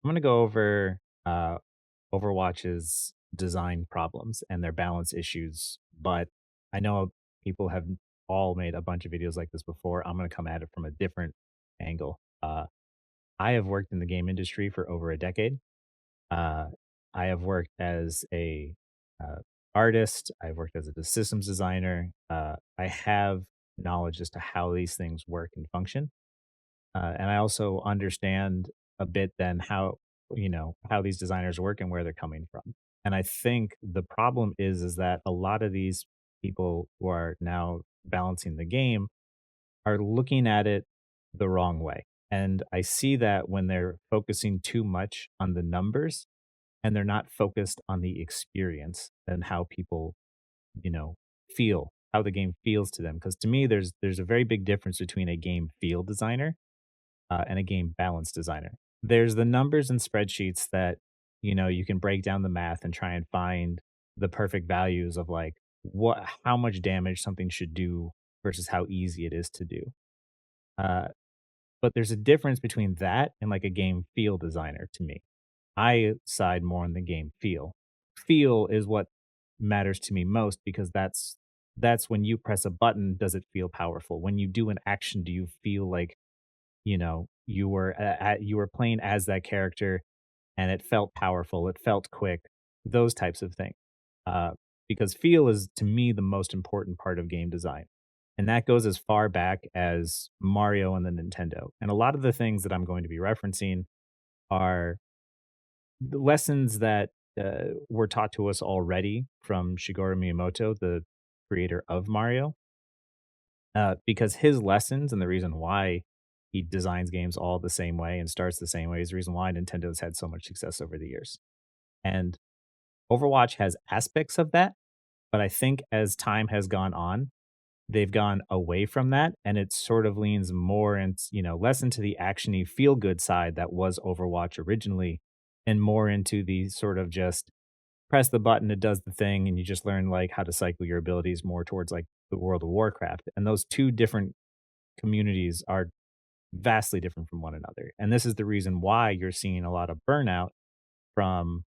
I'm going to go over Overwatch's design problems and their balance issues, but I know people have all made a bunch of videos like this before. I'm going to come at it from a different angle. I have worked in the game industry for over a decade. Uh, I have worked as a uh, artist. I've worked as a systems designer. I have knowledge as to how these things work and function, and I also understand a bit then how how these designers work and where they're coming from. And I think the problem is that a lot of these people who are now balancing the game are looking at it the wrong way. And I see that when they're focusing too much on the numbers and they're not focused on the experience and how people, you know, feel, how the game feels to them. Because to me, there's a very big difference between a game feel designer and a game balance designer. There's the numbers and spreadsheets that, you can break down the math and try and find the perfect values of like how much damage something should do versus how easy it is to do. Uh, but there's a difference between that and like a game feel designer to me. I side more on the game feel. Feel is what matters to me most because that's when you press a button, does it feel powerful? When you do an action, do you feel like you were playing as that character and it felt powerful, it felt quick, those types of things. Uh, because feel is to me the most important part of game design. And that goes as far back as Mario and the Nintendo. And a lot of the things that I'm going to be referencing are the lessons that were taught to us already from Shigeru Miyamoto, the creator of Mario, because his lessons and the reason why he designs games all the same way and starts the same way is the reason why Nintendo's had so much success over the years. And Overwatch has aspects of that, but I think as time has gone on, they've gone away from that and it sort of leans more into, less into the actiony feel good side that was Overwatch originally and more into the sort of just press the button, it does the thing, and you just learn like how to cycle your abilities more towards like the World of Warcraft. And those two different communities are vastly different from one another. And this is the reason why you're seeing a lot of burnout from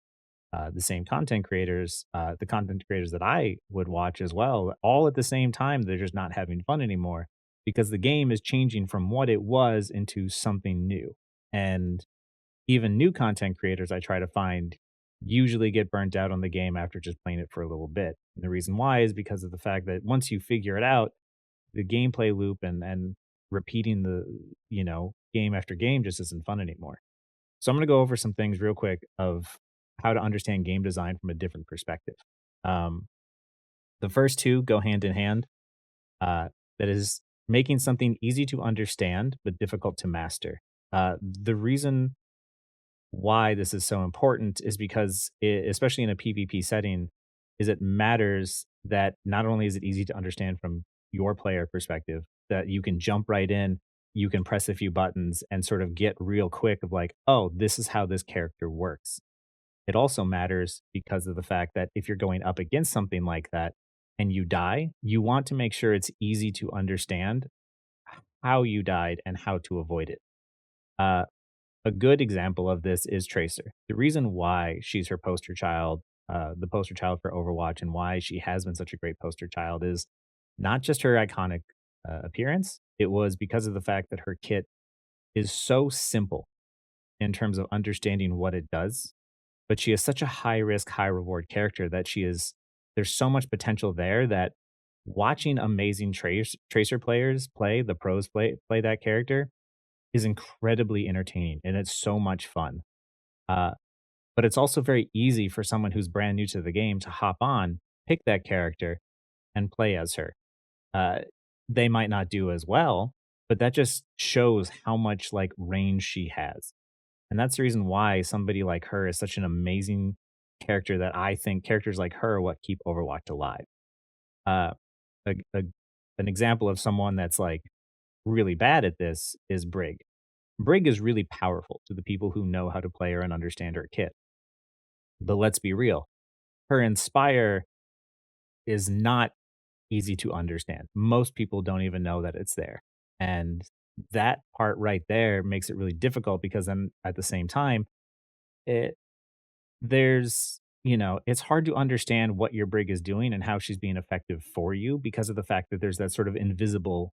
the same content creators, the content creators that I would watch as well, all at the same time. They're just not having fun anymore because the game is changing from what it was into something new. And even new content creators I try to find usually get burnt out on the game after just playing it for a little bit. And the reason why is because of the fact that once you figure it out, the gameplay loop and repeating the, game after game just isn't fun anymore. So I'm going to go over some things real quick of how to understand game design from a different perspective. Um, the first two go hand in hand. That is making something easy to understand but difficult to master. The reason why this is so important is because, especially in a PvP setting, is it matters that not only is it easy to understand from your player perspective, that you can jump right in, you can press a few buttons and sort of get real quick of like, oh, this is how this character works. It also matters because of the fact that if you're going up against something like that and you die, you want to make sure it's easy to understand how you died and how to avoid it. Uh, a good example of this is Tracer. The reason why she's her poster child, the poster child for Overwatch, and why she has been such a great poster child is not just her iconic appearance. It was because of the fact that her kit is so simple in terms of understanding what it does, but she is such a high risk, high reward character that there's so much potential there that watching amazing Tracer players play, the pros play that character is incredibly entertaining and it's so much fun. Uh, but it's also very easy for someone who's brand new to the game to hop on, pick that character, and play as her. Uh, they might not do as well, but that just shows how much like range she has. And that's the reason why somebody like her is such an amazing character that I think characters like her are what keep Overwatch alive. Uh, a, a, an example of someone that's like really bad at this is Brig. Brig is really powerful to the people who know how to play her and understand her kit. But let's be real, her Inspire is not easy to understand. Most people don't even know that it's there. And that part right there makes it really difficult because then at the same time, it there's it's hard to understand what your brig is doing and how she's being effective for you because of the fact that there's that sort of invisible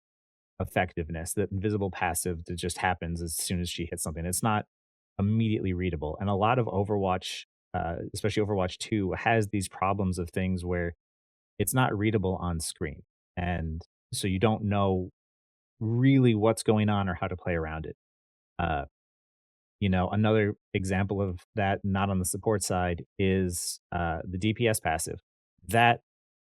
effectiveness, that invisible passive that just happens as soon as she hits something. It's not immediately readable. And a lot of Overwatch, especially Overwatch 2, has these problems of things where it's not readable on screen. And so you don't know really what's going on or how to play around it. Uh, another example of that, not on the support side, is the DPS passive. That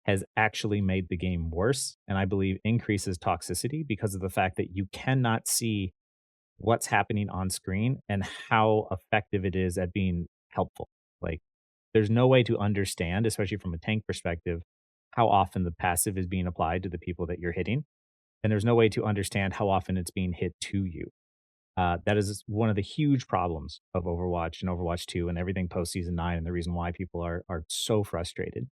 has actually made the game worse, and I believe increases toxicity because of the fact that you cannot see what's happening on screen and how effective it is at being helpful. Like, there's no way to understand, especially from a tank perspective, how often the passive is being applied to the people that you're hitting. And there's no way to understand how often it's being hit to you. That is one of the huge problems of Overwatch and Overwatch 2 and everything post season 9, and the reason why people are so frustrated.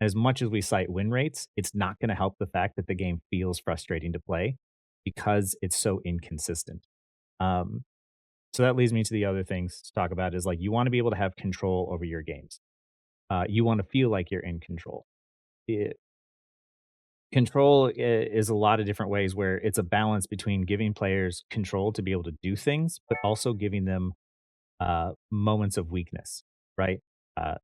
As much as we cite win rates, it's not going to help the fact that the game feels frustrating to play because it's so inconsistent. Um, so that leads me to the other things to talk about is like you want to be able to have control over your games. You want to feel like you're in control. It, control is a lot of different ways where it's a balance between giving players control to be able to do things, but also giving them moments of weakness, right? Uh,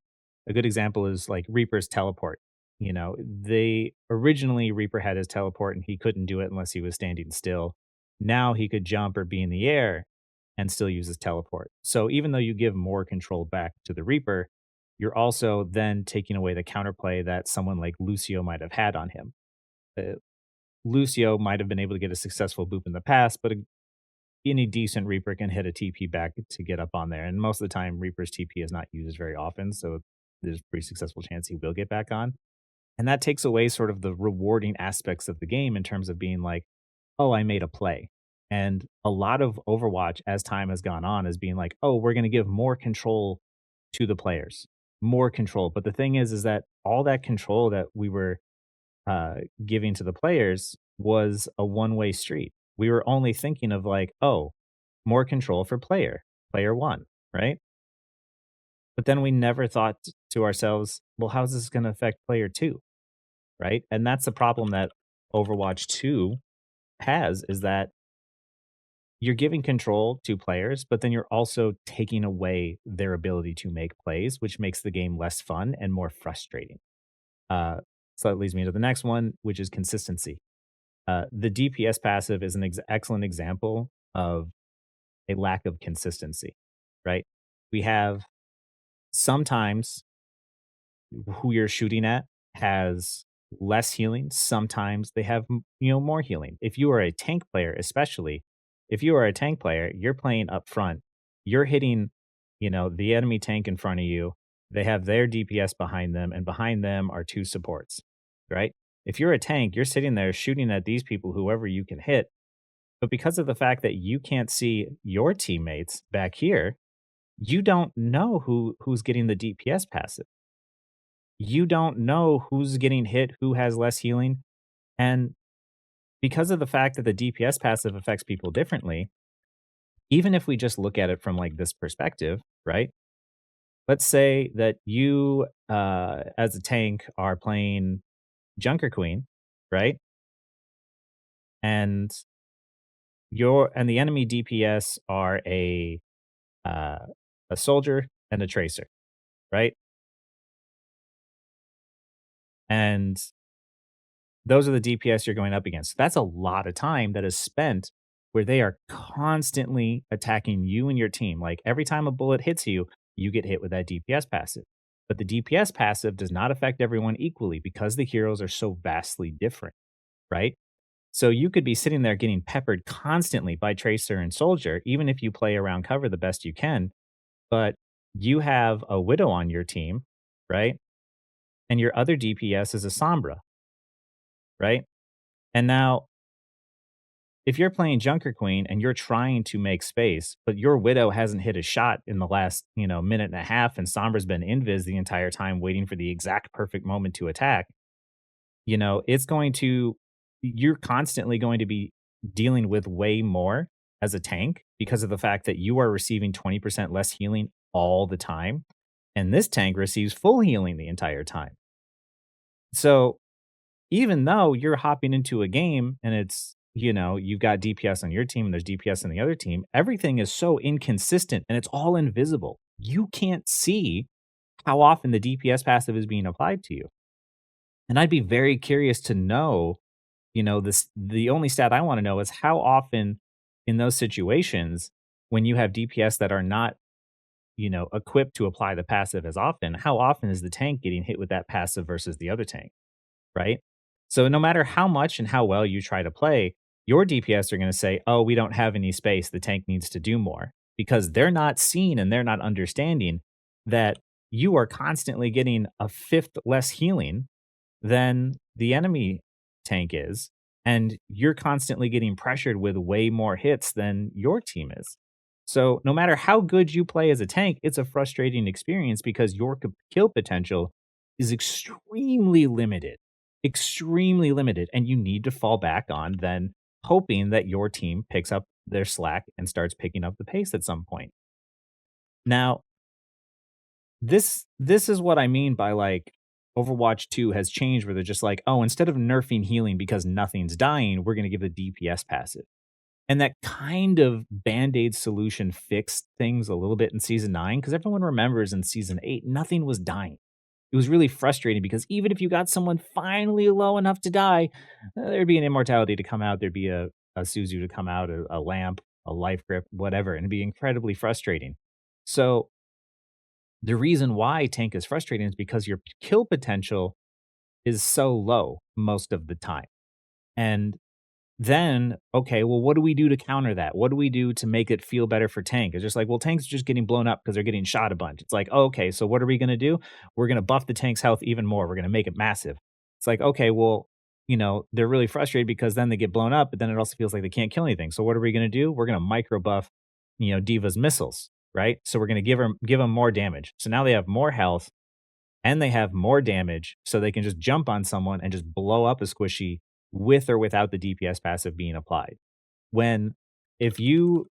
a good example is like Reaper's teleport. They originally Reaper had his teleport and he couldn't do it unless he was standing still. Now he could jump or be in the air and still use his teleport. So even though you give more control back to the Reaper, you're also then taking away the counterplay that someone like Lucio might have had on him. Uh, Lucio might have been able to get a successful boop in the past, but any decent Reaper can hit a TP back to get up on there. And most of the time, Reaper's TP is not used very often. So there's a pretty successful chance he will get back on. And that takes away sort of the rewarding aspects of the game in terms of being like, oh, I made a play. And a lot of Overwatch as time has gone on is being like, oh, we're going to give more control to the players, more control. But the thing is that all that control that we were giving to the players was a one-way street. We were only thinking of like, oh, more control for player one, right? But then we never thought to ourselves, well, how's this going to affect player two, right? And that's the problem that Overwatch 2 has is that you're giving control to players, but then you're also taking away their ability to make plays, which makes the game less fun and more frustrating. Uh, so that leads me to the next one, which is consistency. The DPS passive is an excellent example of a lack of consistency, right? We have sometimes who you're shooting at has less healing. Sometimes they have, more healing. If you are a tank player, especially if you are a tank player, you're playing up front. You're hitting, the enemy tank in front of you. They have their DPS behind them, and behind them are two supports, right? If you're a tank, you're sitting there shooting at these people, whoever you can hit. But because of the fact that you can't see your teammates back here, you don't know who's getting the DPS passive. You don't know who's getting hit, who has less healing. And because of the fact that the DPS passive affects people differently, even if we just look at it from like this perspective, right? Let's say that you, as a tank, are playing Junker Queen, right? And the enemy DPS are uh, a soldier and a tracer, right? And those are the DPS you're going up against. That's a lot of time that is spent where they are constantly attacking you and your team. Like every time a bullet hits you, you get hit with that DPS passive. But the DPS passive does not affect everyone equally because the heroes are so vastly different, right? So you could be sitting there getting peppered constantly by Tracer and Soldier, even if you play around cover the best you can. But you have a Widow on your team, right? And your other DPS is a Sombra, right? And now if you're playing Junker Queen and you're trying to make space, but your Widow hasn't hit a shot in the last, minute and a half, and Sombra's been invis the entire time waiting for the exact perfect moment to attack, it's going to you're constantly going to be dealing with way more as a tank because of the fact that you are receiving 20% less healing all the time, and this tank receives full healing the entire time. So even though you're hopping into a game and it's, you've got DPS on your team and there's DPS on the other team, everything is so inconsistent and it's all invisible. You can't see how often the DPS passive is being applied to you. And I'd be very curious to know, the only stat I want to know is how often in those situations when you have DPS that are not, equipped to apply the passive as often, how often is the tank getting hit with that passive versus the other tank? Right? So no matter how much and how well you try to play, your DPS are going to say, "Oh, we don't have any space. The tank needs to do more." Because they're not seeing and they're not understanding that you are constantly getting a fifth less healing than the enemy tank is, and you're constantly getting pressured with way more hits than your team is. So, no matter how good you play as a tank, it's a frustrating experience because your kill potential is extremely limited, and you need to fall back on then hoping that your team picks up their slack and starts picking up the pace at some point. Now, this is what I mean by, like, Overwatch 2 has changed where they're just like, "Oh, instead of nerfing healing because nothing's dying, we're gonna give the DPS passive." And that kind of Band-Aid solution fixed things a little bit in season 9 because everyone remembers in season 8, nothing was dying. It was really frustrating because even if you got someone finally low enough to die, there'd be an Immortality to come out, there'd be a Suzu to come out, a Lamp, a Life Grip, whatever, and it'd be incredibly frustrating. So the reason why tank is frustrating is because your kill potential is so low most of the time. And then, okay, well, what do we do to counter that? What do we do to make it feel better for tank? It's just like, well, tank's just getting blown up because they're getting shot a bunch. It's like, oh, okay, so what are we going to do? We're going to buff the tank's health even more. We're going to make it massive. It's like, okay, well, they're really frustrated because then they get blown up, but then it also feels like they can't kill anything. So what are we going to do? We're going to micro buff, Diva's missiles, right? So we're going to give them more damage. So now they have more health and they have more damage, so they can just jump on someone and just blow up a squishy with or without the DPS passive being applied. When if you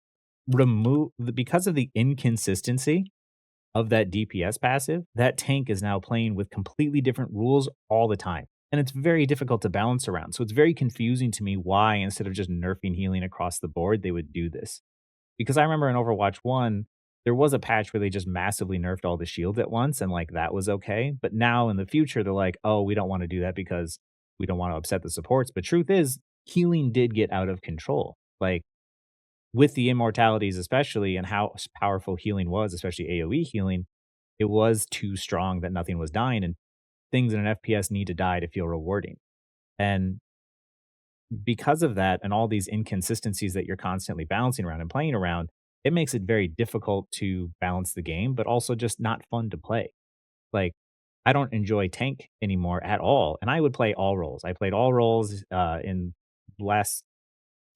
remove because of the inconsistency of that DPS passive, that tank is now playing with completely different rules all the time. And it's very difficult to balance around. So it's very confusing to me why instead of just nerfing healing across the board, they would do this. Because I remember in Overwatch 1, there was a patch where they just massively nerfed all the shields at once, and, like, that was okay, but now in the future, they're like, "Oh, we don't wanna do that because we don't wanna upset the supports," but truth is, healing did get out of control. Like, with the immortalities especially and how powerful healing was, especially AoE healing, it was too strong that nothing was dying, and things in an FPS need to die to feel rewarding. And because of that and all these inconsistencies that you're constantly bouncing around and playing around, it makes it very difficult to balance the game, but also just not fun to play. Like, I don't enjoy tank anymore at all, and I would play all roles. I played all roles in last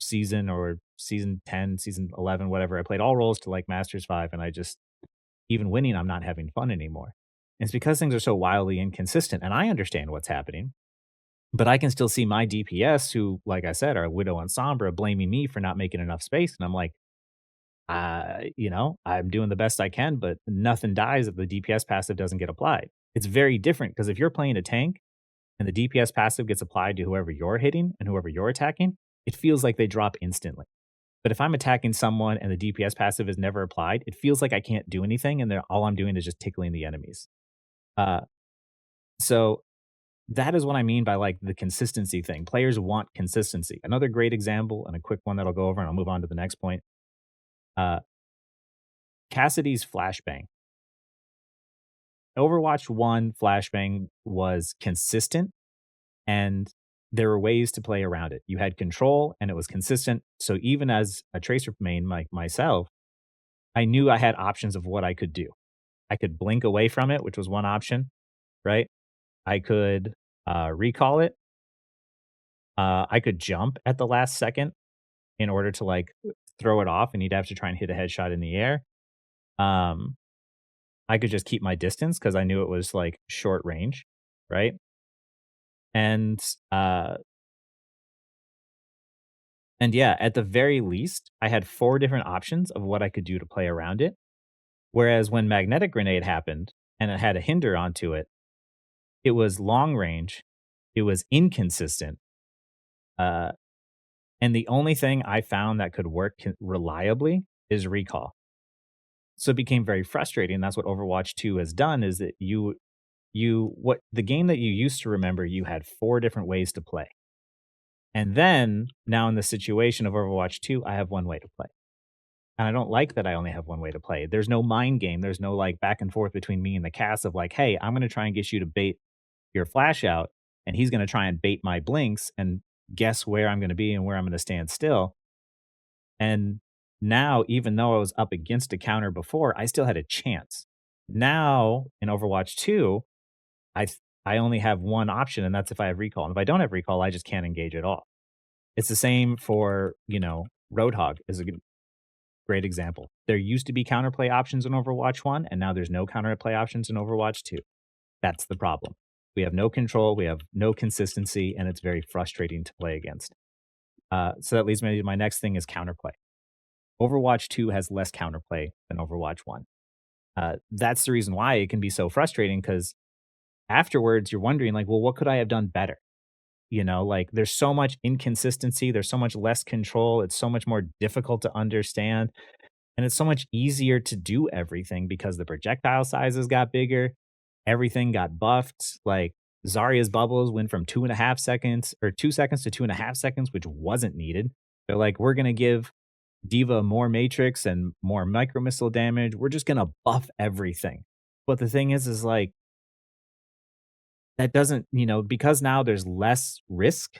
season or season 10, season 11, whatever. I played all roles to like Masters 5, and I just, even winning, I'm not having fun anymore. And it's because things are so wildly inconsistent, and I understand what's happening. But I can still see my DPS who, like I said, are Widow and Sombra blaming me for not making enough space, and I'm like, I'm doing the best I can, but nothing dies if the DPS passive doesn't get applied. It's very different because if you're playing a tank and the DPS passive gets applied to whoever you're hitting and whoever you're attacking, it feels like they drop instantly. But if I'm attacking someone and the DPS passive is never applied, it feels like I can't do anything, and all I'm doing is just tickling the enemies. Uh, so that is what I mean by, like, the consistency thing. Players want consistency. Another great example, and a quick one that I'll go over, and I'll move on to the next point. Uh, Cassidy's flashbang. Overwatch 1 flashbang was consistent, and there were ways to play around it. You had control, and it was consistent. So even as a tracer main like myself, I knew I had options of what I could do. I could blink away from it, which was one option, right? I could recall it. I could jump at the last second in order to, like, throw it off, and you'd have to try and hit a headshot in the air. Um, I could just keep my distance because I knew it was, like, short range, right? And, uh, And yeah, at the very least, I had 4 different options of what I could do to play around it. Whereas when Magnetic Grenade happened and it had a hinder onto it, it was long range, it was inconsistent, uh, and the only thing I found that could work reliably is recall. So it became very frustrating. That's what Overwatch 2 has done is that you what the game that you used to remember, you had 4 different ways to play. And then now in the situation of Overwatch 2, I have 1 way to play. And I don't like that I only have 1 way to play. There's no mind game. There's no like back and forth between me and the cast of like, hey, I'm going to try and get you to bait your flash out, and he's going to try and bait my blinks and guess where I'm going to be and where I'm going to stand still. And now, even though I was up against a counter before, I still had a chance. Now in Overwatch 2, I only have one option, and that's if I have recall. And if I don't have recall, I just can't engage at all. It's the same for, Roadhog is a great example. There used to be counterplay options in Overwatch 1, and now there's no counterplay options in Overwatch 2. That's the problem. We have no control, we have no consistency, and it's very frustrating to play against. So that leads me to my next thing is counterplay. Overwatch 2 has less counterplay than Overwatch 1. That's the reason why it can be so frustrating because afterwards you're wondering, like, well, what could I have done better? Like there's so much inconsistency, there's so much less control, it's so much more difficult to understand. And it's so much easier to do everything because the projectile sizes got bigger, everything got buffed. Like Zarya's bubbles went from 2.5 seconds or 2 seconds to 2.5 seconds, which wasn't needed. They're like, we're gonna give Diva more matrix and more micro missile damage. We're just gonna buff everything. But the thing is like that doesn't, because now there's less risk,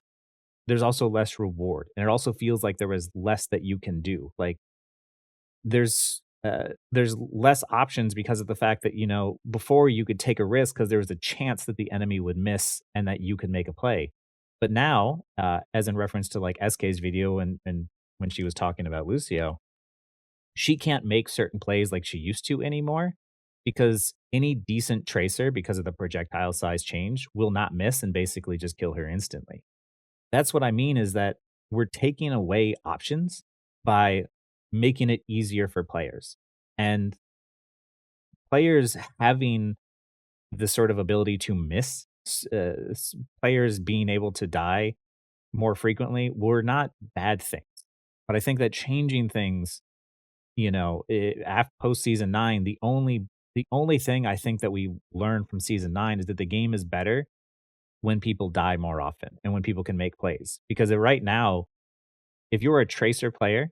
there's also less reward. And it also feels like there was less that you can do. Like there's less options because of the fact that, before you could take a risk because there was a chance that the enemy would miss and that you could make a play. But now, as in reference to like SK's video and when she was talking about Lucio, she can't make certain plays like she used to anymore because any decent tracer, because of the projectile size change, will not miss and basically just kill her instantly. That's what I mean is that we're taking away options by making it easier for players. And players having the sort of ability to miss, players being able to die more frequently were not bad things. But I think that changing things, after post season 9, the only thing I think that we learned from season 9 is that the game is better when people die more often and when people can make plays. Because right now, if you're a tracer player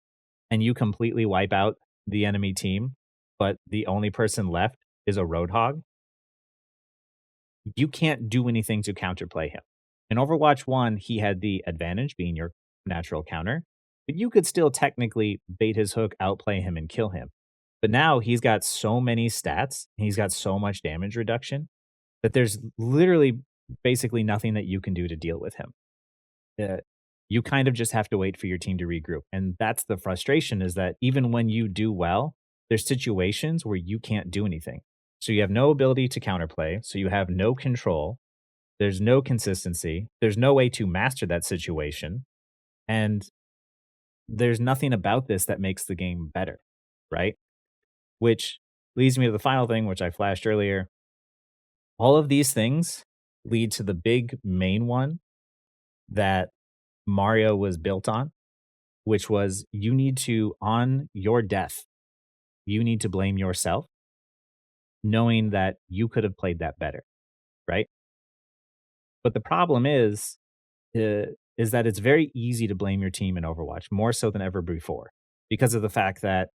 and you completely wipe out the enemy team, but the only person left is a roadhog, you can't do anything to counterplay him. In Overwatch 1, he had the advantage being your natural counter, but you could still technically bait his hook, outplay him, and kill him. But now he's got so many stats, and he's got so much damage reduction that there's literally basically nothing that you can do to deal with him. uh, you kind of just have to wait for your team to regroup. And that's the frustration is that even when you do well, there's situations where you can't do anything. So you have no ability to counterplay. So you have no control. There's no consistency. There's no way to master that situation. And there's nothing about this that makes the game better. Right. Which leads me to the final thing, which I flashed earlier. All of these things lead to the big main one that Mario was built on, which was you need to, on your death, you need to blame yourself, knowing that you could have played that better, right? But the problem is that it's very easy to blame your team in Overwatch, more so than ever before, because of the fact that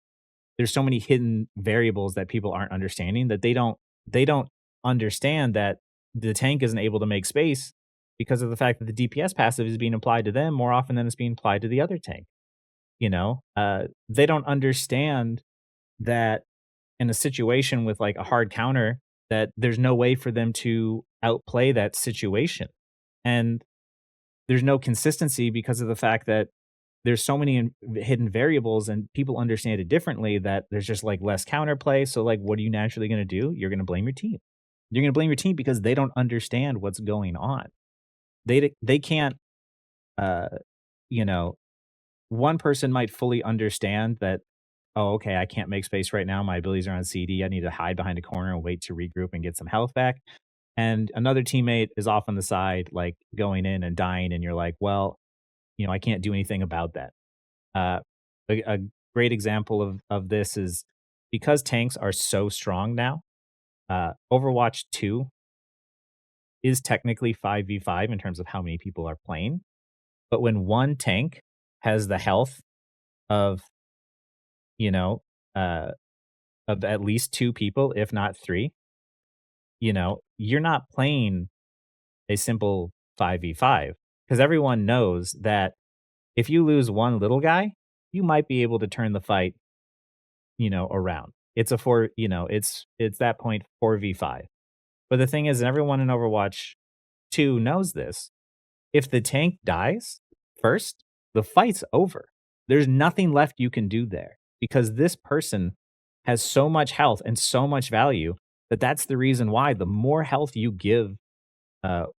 there's so many hidden variables that people aren't understanding that they don't understand that the tank isn't able to make space because of the fact that the DPS passive is being applied to them more often than it's being applied to the other tank. They don't understand that in a situation with like a hard counter that there's no way for them to outplay that situation. And there's no consistency because of the fact that there's so many hidden variables and people understand it differently that there's just like less counterplay. So like, what are you naturally going to do? You're going to blame your team. You're going to blame your team because they don't understand what's going on. They can't, uh, you know, one person might fully understand that, "Oh, okay, I can't make space right now. My abilities are on CD. I need to hide behind a corner and wait to regroup and get some health back." And another teammate is off on the side, like, going in and dying, and you're like, "Well, I can't do anything about that." Uh, a great example of this is because tanks are so strong now, Overwatch 2 is technically 5v5 in terms of how many people are playing, but when one tank has the health of, you know, uh, of at least 2 people, if not 3, you're not playing a simple 5v5 because everyone knows that if you lose one little guy, you might be able to turn the fight, around. It's a 4, it's that point 4v5. But the thing is, everyone in Overwatch 2 knows this. If the tank dies first, the fight's over. There's nothing left you can do there because this person has so much health and so much value that that's the reason why the more health you give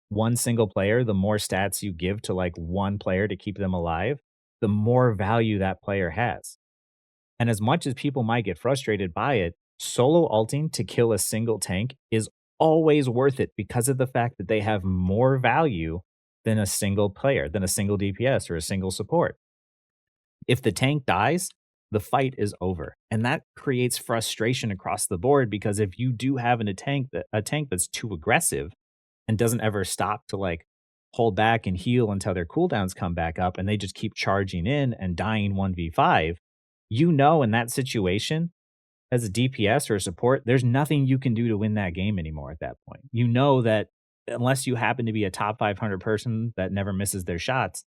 one single player, the more stats you give to like one player to keep them alive, the more value that player has. And as much as people might get frustrated by it, solo ulting to kill a single tank is always worth it because of the fact that they have more value than a single player, than a single DPS or a single support. If the tank dies, the fight is over. And that creates frustration across the board because if you do have a tank that's too aggressive and doesn't ever stop to like hold back and heal until their cooldowns come back up and they just keep charging in and dying 1v5, in that situation, as a DPS or a support, there's nothing you can do to win that game anymore at that point. You know that unless you happen to be a top 500 person that never misses their shots,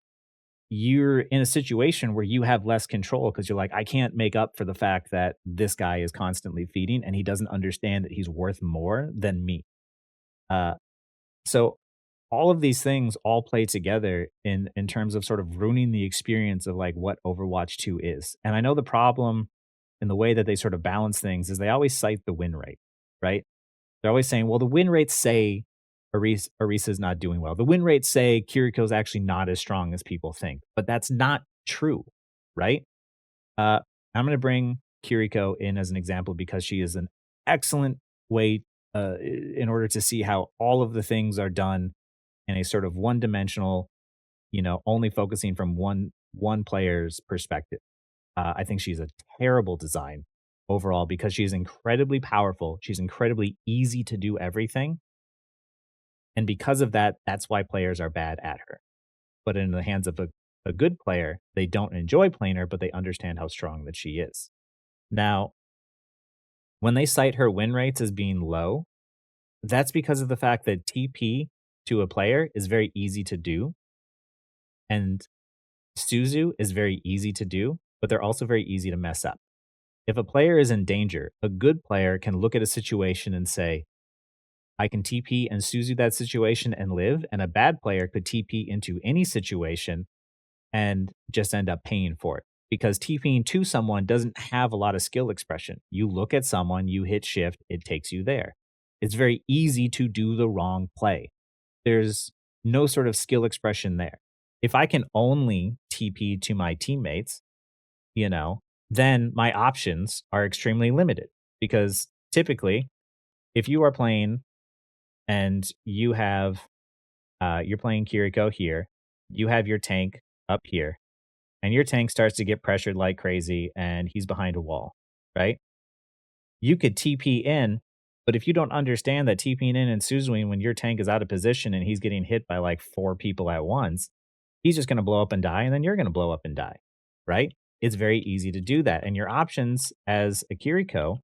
you're in a situation where you have less control because you're like, I can't make up for the fact that this guy is constantly feeding and he doesn't understand that he's worth more than me. Uh, so all of these things all play together in terms of sort of ruining the experience of like what Overwatch 2 is. And I know the problem in the way that they sort of balance things is they always cite the win rate, right? They're always saying, well, the win rates say Arisa's not doing well. The win rates say Kiriko's actually not as strong as people think, but that's not true, right? Uh, I'm going to bring Kiriko in as an example because she is an excellent way in order to see how all of the things are done in a sort of one-dimensional, only focusing from one player's perspective. I think she's a terrible design overall because she's incredibly powerful. She's incredibly easy to do everything. And because of that, that's why players are bad at her. But in the hands of a good player, they don't enjoy playing her, but they understand how strong that she is. Now, when they cite her win rates as being low, that's because of the fact that TP to a player is very easy to do. And Suzu is very easy to do, but they're also very easy to mess up. If a player is in danger, a good player can look at a situation and say, I can TP and Suzu that situation and live, and a bad player could TP into any situation and just end up paying for it. Because TPing to someone doesn't have a lot of skill expression. You look at someone, you hit shift, it takes you there. It's very easy to do the wrong play. There's no sort of skill expression there. If I can only TP to my teammates, you know, then my options are extremely limited because typically, if you are playing and you're playing Kiriko here, you have your tank up here, and your tank starts to get pressured like crazy, and he's behind a wall, right? You could TP in, but if you don't understand that TPing in and Suzuing when your tank is out of position and he's getting hit by like 4 people at once, he's just going to blow up and die, and then you're going to blow up and die, right? It's very easy to do that. And your options as a Kiriko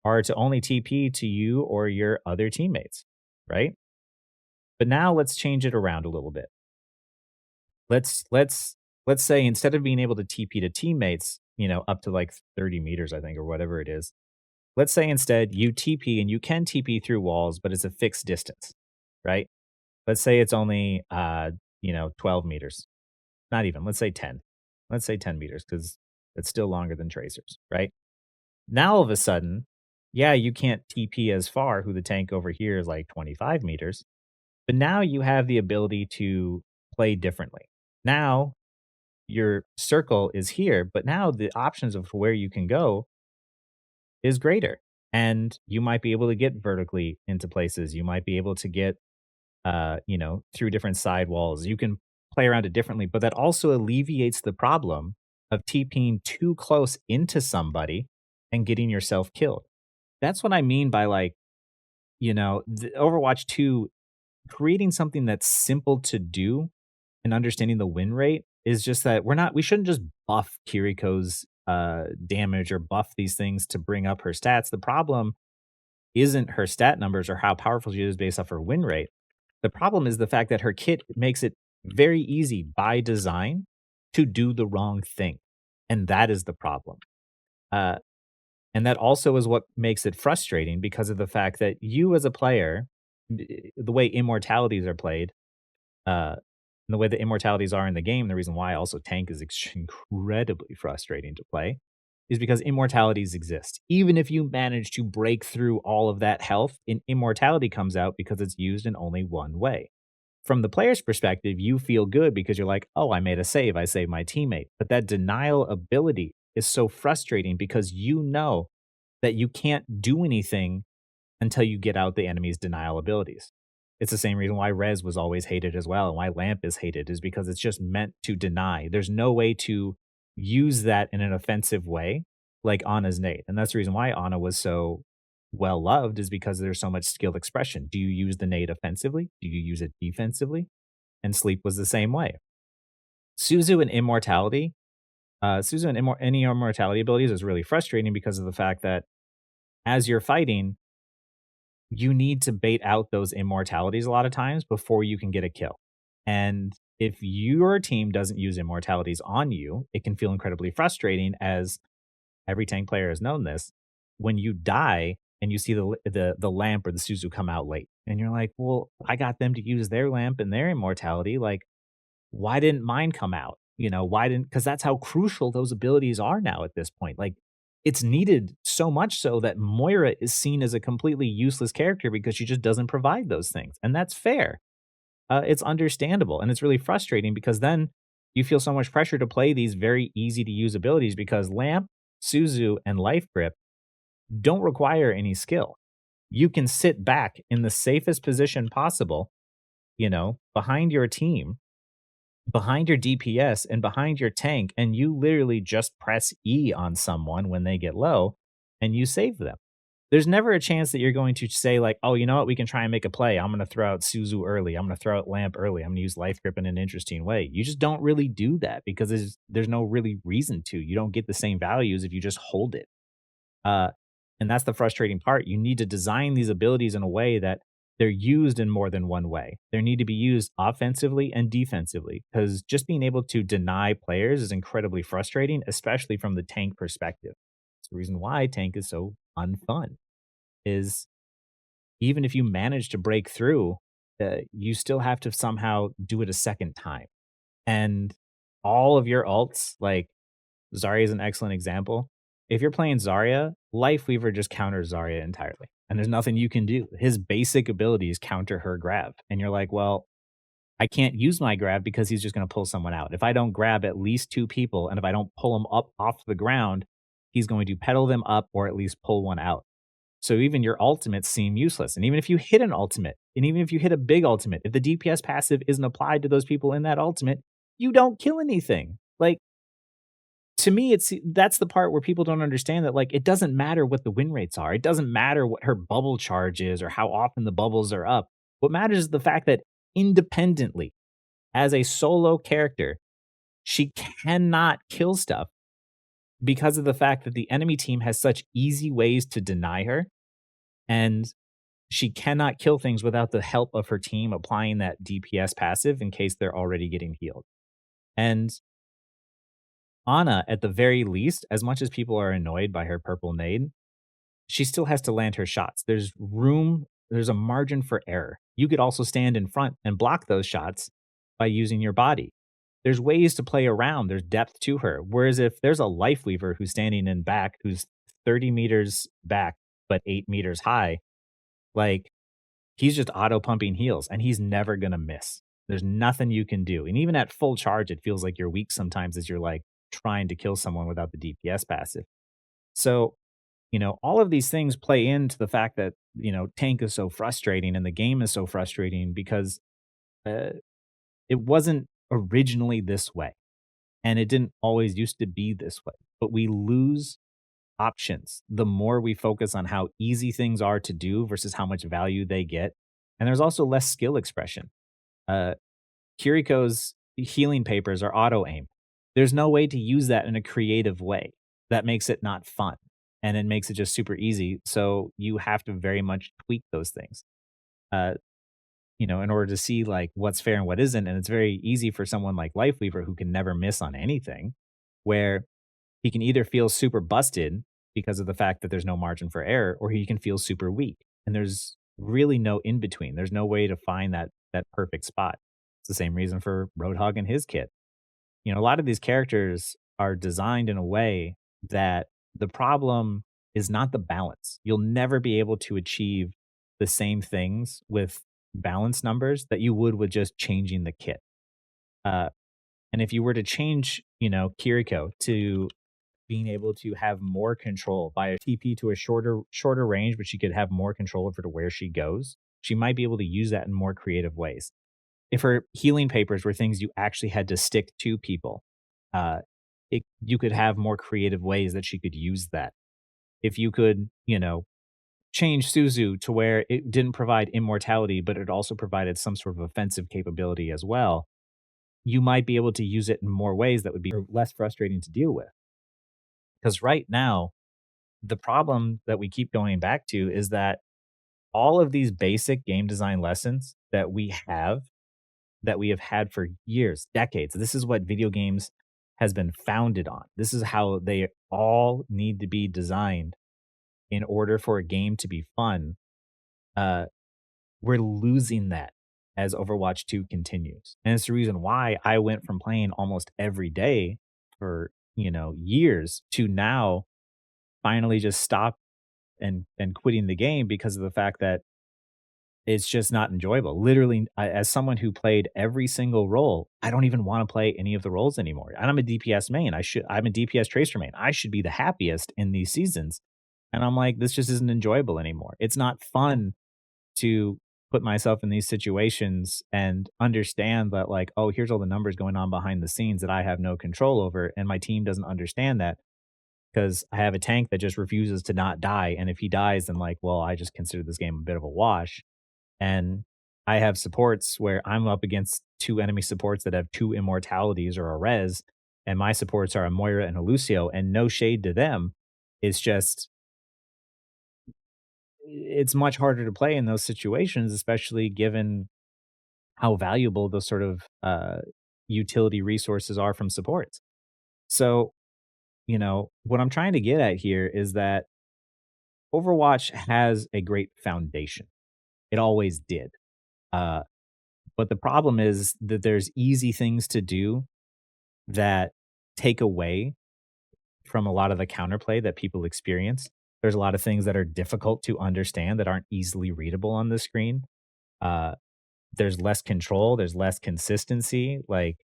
are to only TP to you or your other teammates, right? But now let's change it around a little bit. Let's say instead of being able to TP to teammates, up to like 30 meters, I think, or whatever it is, let's say instead you TP and you can TP through walls, but it's a fixed distance, right? Let's say it's only 12 meters. Not even, let's say 10. Let's say 10 meters because it's still longer than tracers, right? Now all of a sudden, yeah, you can't TP as far, who the tank over here is like 25 meters, but now you have the ability to play differently. Now your circle is here, but now the options of where you can go is greater. And you might be able to get vertically into places. You might be able to get through different sidewalls. You can play around it differently, but that also alleviates the problem of TPing too close into somebody and getting yourself killed. That's what I mean by the Overwatch 2 creating something that's simple to do and understanding the win rate is just that we shouldn't just buff Kiriko's damage or buff these things to bring up her stats. The problem isn't her stat numbers or how powerful she is based off her win rate. The problem is the fact that her kit makes it very easy by design to do the wrong thing. And that is the problem. Uh, and that also is what makes it frustrating because of the fact that you as a player, the way immortalities are played, and the way the immortalities are in the game, the reason why also tank is incredibly frustrating to play is because immortalities exist. Even if you manage to break through all of that health, an immortality comes out because it's used in only one way. From the player's perspective, you feel good because you're like, oh, I made a save. I saved my teammate. But that denial ability is so frustrating because you know that you can't do anything until you get out the enemy's denial abilities. It's the same reason why Res was always hated as well, and why Lamp is hated is because it's just meant to deny. There's no way to use that in an offensive way like Ana's nade. And that's the reason why Ana was so well loved is because there's so much skilled expression. Do you use the nade offensively? Do you use it defensively? And Sleep was the same way. Suzu and Immortality, Suzu and any Immortality abilities is really frustrating because of the fact that as you're fighting, you need to bait out those immortalities a lot of times before you can get a kill. And if your team doesn't use immortalities on you, it can feel incredibly frustrating as every tank player has known this. When you die and you see the lamp or the Suzu come out late, and you're like, well, I got them to use their lamp and their immortality. Like, why didn't mine come out? Why didn't, because that's how crucial those abilities are now at this point. Like, it's needed so much so that Moira is seen as a completely useless character because she just doesn't provide those things. And that's fair. It's understandable. And it's really frustrating because then you feel so much pressure to play these very easy to use abilities because Lamp, Suzu, and Life Grip don't require any skill. You can sit back in the safest position possible, behind your team, behind your DPS and behind your tank, and you literally just press E on someone when they get low and you save them. There's never a chance that you're going to say, like, oh, you know what, we can try and make a play. I'm going to throw out Suzu early. I'm going to throw out Lamp early. I'm going to use Life Grip in an interesting way. You just don't really do that because there's no really reason to. You don't get the same values if you just hold it. Uh, and that's the frustrating part. You need to design these abilities in a way that they're used in more than one way. They need to be used offensively and defensively because just being able to deny players is incredibly frustrating, especially from the tank perspective. It's the reason why tank is so unfun. Is even if you manage to break through, you still have to somehow do it a second time. And all of your alts, like Zarya is an excellent example. If you're playing Zarya, Life Weaver just counters Zarya entirely. And there's nothing you can do. His basic abilities counter her grab. And you're like, well, I can't use my grab because he's just going to pull someone out. If I don't grab at least two people and if I don't pull them up off the ground, he's going to pedal them up or at least pull one out. So even your ultimates seem useless. And even if you hit an ultimate, and even if you hit a big ultimate, if the DPS passive isn't applied to those people in that ultimate, you don't kill anything. Like, to me, that's the part where people don't understand that, like, it doesn't matter what the win rates are. It doesn't matter what her bubble charge is or how often the bubbles are up. What matters is the fact that independently, as a solo character, she cannot kill stuff because of the fact that the enemy team has such easy ways to deny her. And she cannot kill things without the help of her team applying that DPS passive in case they're already getting healed. And Ana, at the very least, as much as people are annoyed by her purple nade, she still has to land her shots. There's a margin for error. You could also stand in front and block those shots by using your body. There's ways to play around, there's depth to her. Whereas if there's a Life Weaver who's standing in back, who's 30 meters back, but 8 meters high, like, he's just auto pumping heals and he's never going to miss. There's nothing you can do. And even at full charge, it feels like you're weak sometimes as you're like trying to kill someone without the DPS passive. So, all of these things play into the fact that, tank is so frustrating and the game is so frustrating because uh, it wasn't originally this way. And it didn't always used to be this way. But we lose options the more we focus on how easy things are to do versus how much value they get. And there's also less skill expression. Uh, Kiriko's healing papers are auto aim. There's no way to use that in a creative way. That makes it not fun. And it makes it just super easy. So you have to very much tweak those things. Uh, in order to see like what's fair and what isn't. And it's very easy for someone like Lifeweaver who can never miss on anything, where he can either feel super busted because of the fact that there's no margin for error, or he can feel super weak. And there's really no in between. There's no way to find that perfect spot. It's the same reason for Roadhog and his kit. A lot of these characters are designed in a way that the problem is not the balance. You'll never be able to achieve the same things with balance numbers that you would with just changing the kit. Uh, and if you were to change, Kiriko to being able to have more control by a TP to a shorter range, but she could have more control over to where she goes, she might be able to use that in more creative ways. If her healing papers were things you actually had to stick to people, uh, you could have more creative ways that she could use that. If you could, change Suzu to where it didn't provide immortality, but it also provided some sort of offensive capability as well, you might be able to use it in more ways that would be less frustrating to deal with. Because right now, the problem that we keep going back to is that all of these basic game design lessons that we have had for years, decades. This is what video games has been founded on. This is how they all need to be designed in order for a game to be fun. Uh, we're losing that as Overwatch 2 continues. And it's the reason why I went from playing almost every day for, years to now finally just stop and quitting the game because of the fact that it's just not enjoyable. Literally, as someone who played every single role, I don't even wanna play any of the roles anymore. And I'm a DPS main. I'm a DPS tracer main. I should be the happiest in these seasons. And I'm like, this just isn't enjoyable anymore. It's not fun to put myself in these situations and understand that, like, oh, here's all the numbers going on behind the scenes that I have no control over, and my team doesn't understand that because I have a tank that just refuses to not die. And if he dies, then like, well, I just consider this game a bit of a wash. And I have supports where I'm up against two enemy supports that have two immortalities or a res, and my supports are a Moira and a Lucio, and no shade to them. It's just it's much harder to play in those situations, especially given how valuable those sort of utility resources are from supports. So, what I'm trying to get at here is that Overwatch has a great foundation. It always did. Uh, but the problem is that there's easy things to do that take away from a lot of the counterplay that people experience. There's a lot of things that are difficult to understand that aren't easily readable on the screen. Uh, there's less control, there's less consistency. Like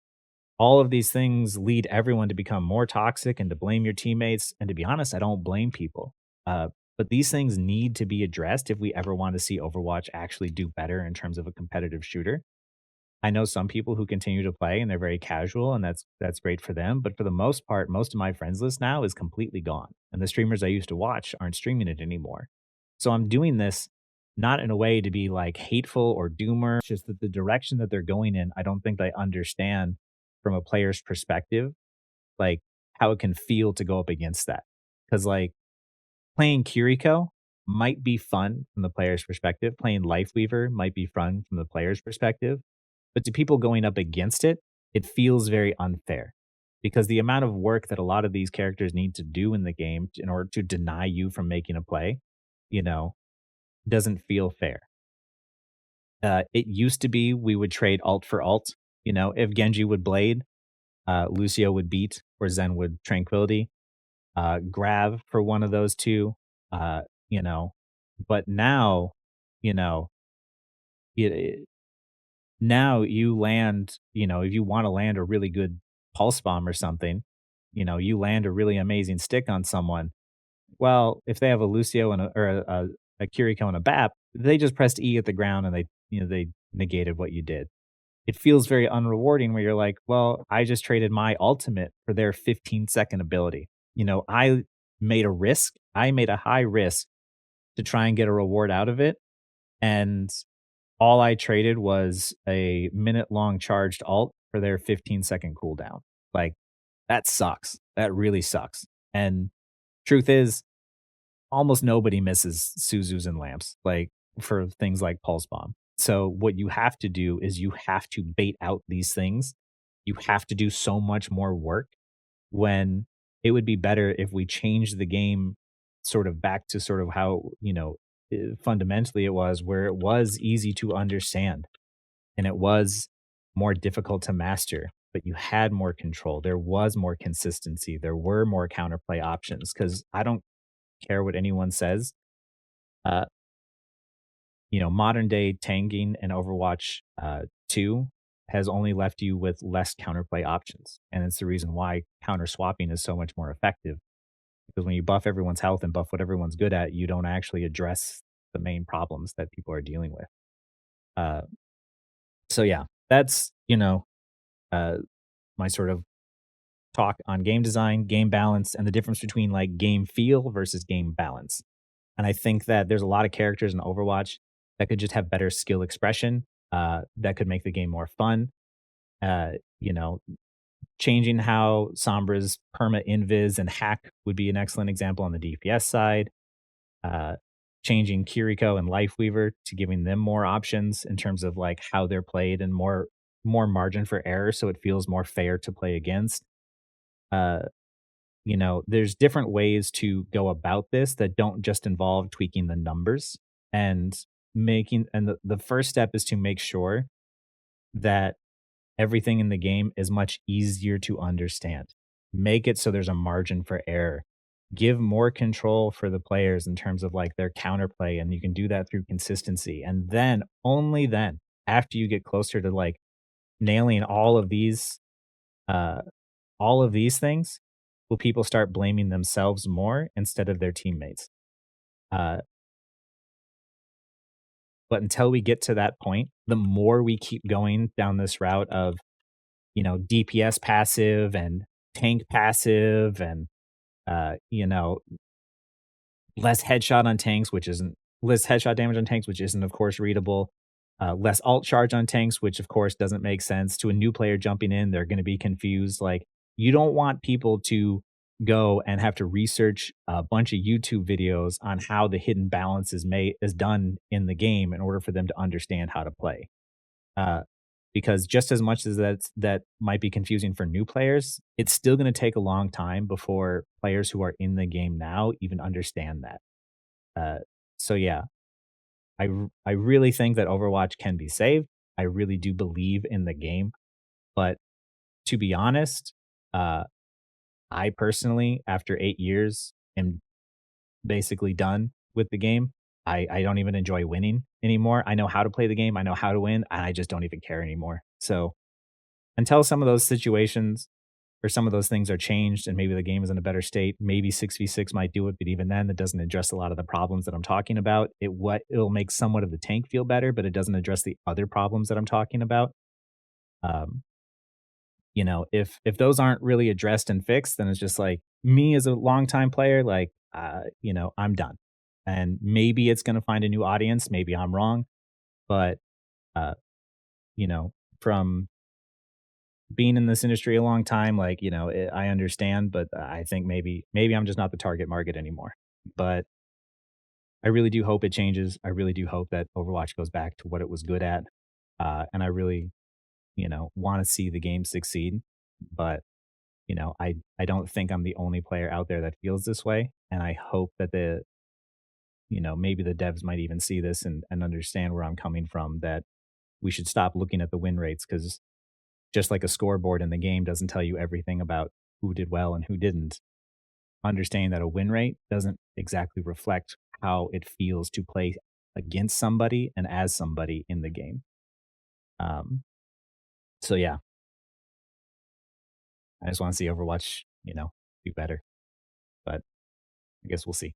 all of these things lead everyone to become more toxic and to blame your teammates. And to be honest, I don't blame people. But these things need to be addressed if we ever want to see Overwatch actually do better in terms of a competitive shooter. I know some people who continue to play and they're very casual and that's great for them, but for the most part, most of my friends list now is completely gone. And the streamers I used to watch aren't streaming it anymore. So I'm doing this not in a way to be like hateful or doomer. It's just that the direction that they're going in, I don't think they understand from a player's perspective, like how it can feel to go up against that. Cause like playing Kiriko might be fun from the player's perspective. Playing Lifeweaver might be fun from the player's perspective, but to people going up against it, it feels very unfair because the amount of work that a lot of these characters need to do in the game in order to deny you from making a play, you know, doesn't feel fair. It used to be we would trade alt for alt. If Genji would blade, Lucio would beat, or Zen would tranquility. Grav for one of those two. Uh, you know, but now, you know, it Now you land, if you wanna land a really good pulse bomb or something, you land a really amazing stick on someone. Well, if they have a Lucio and a Kiriko and a BAP, they just pressed E at the ground and they negated what you did. It feels very unrewarding where you're like, "Well, I just traded my ultimate for their 15-second ability." I made a risk. I made a high risk to try and get a reward out of it, and all I traded was a minute-long charged ult for their 15-second cooldown. Like, that sucks. That really sucks. And truth is, almost nobody misses Suzus and lamps, like, for things like Pulse Bomb. So what you have to do is you have to bait out these things. You have to do so much more work when it would be better if we changed the game sort of back to sort of how, fundamentally it was, where it was easy to understand and it was more difficult to master, but you had more control. There was more consistency. There were more counterplay options because I don't care what anyone says. Uh, Modern day tanking and Overwatch 2 has only left you with less counterplay options. And it's the reason why counter swapping is so much more effective. Because when you buff everyone's health and buff what everyone's good at, you don't actually address the main problems that people are dealing with. Uh, so yeah, that's uh, my sort of talk on game design, game balance, and the difference between like game feel versus game balance. And I think that there's a lot of characters in Overwatch that could just have better skill expression, that could make the game more fun. Uh, you know, Changing how Sombra's perma invis and hack would be an excellent example on the DPS side. Uh, Changing Kiriko and Lifeweaver to giving them more options in terms of like how they're played and more margin for error, so it feels more fair to play against. Uh, there's different ways to go about this that don't just involve tweaking the numbers and the first step is to make sure that everything in the game is much easier to understand. Make it so there's a margin for error. Give more control for the players in terms of like their counterplay, and you can do that through consistency. And then, only then, after you get closer to like nailing uh, all of these things, will people start blaming themselves more instead of their teammates. Uh, but until we get to that point, the more we keep going down this route of DPS passive and tank passive and, uh, you know, less headshot on tanks, which isn't less headshot damage on tanks, which isn't, of course, readable. Less alt charge on tanks, which, of course, doesn't make sense. To a new player jumping in, they're going to be confused. Like, you don't want people to go and have to research a bunch of YouTube videos on how the hidden balance is done in the game in order for them to understand how to play. Uh, because just as much as that might be confusing for new players, it's still going to take a long time before players who are in the game now even understand that. Uh, so yeah, I really think that Overwatch can be saved. I really do believe in the game, but to be honest, uh, I personally, after 8 years, am basically done with the game. I don't even enjoy winning anymore. I know how to play the game. I know how to win, and I just don't even care anymore. So until some of those situations or some of those things are changed and maybe the game is in a better state, maybe 6v6 might do it, but even then, that doesn't address a lot of the problems that I'm talking about. It'll make somewhat of the tank feel better, but it doesn't address the other problems that I'm talking about. Um, if those aren't really addressed and fixed, then it's just like me as a longtime player, like I'm done. And maybe it's gonna find a new audience, maybe I'm wrong, but uh, you know, from being in this industry a long time, like, I understand, but I think maybe I'm just not the target market anymore. But I really do hope it changes. I really do hope that Overwatch goes back to what it was good at. And I really, want to see the game succeed. But, I don't think I'm the only player out there that feels this way. And I hope that maybe the devs might even see this and understand where I'm coming from, that we should stop looking at the win rates because just like a scoreboard in the game doesn't tell you everything about who did well and who didn't, understanding that a win rate doesn't exactly reflect how it feels to play against somebody and as somebody in the game. Um, so yeah, I just want to see Overwatch, do better, but I guess we'll see.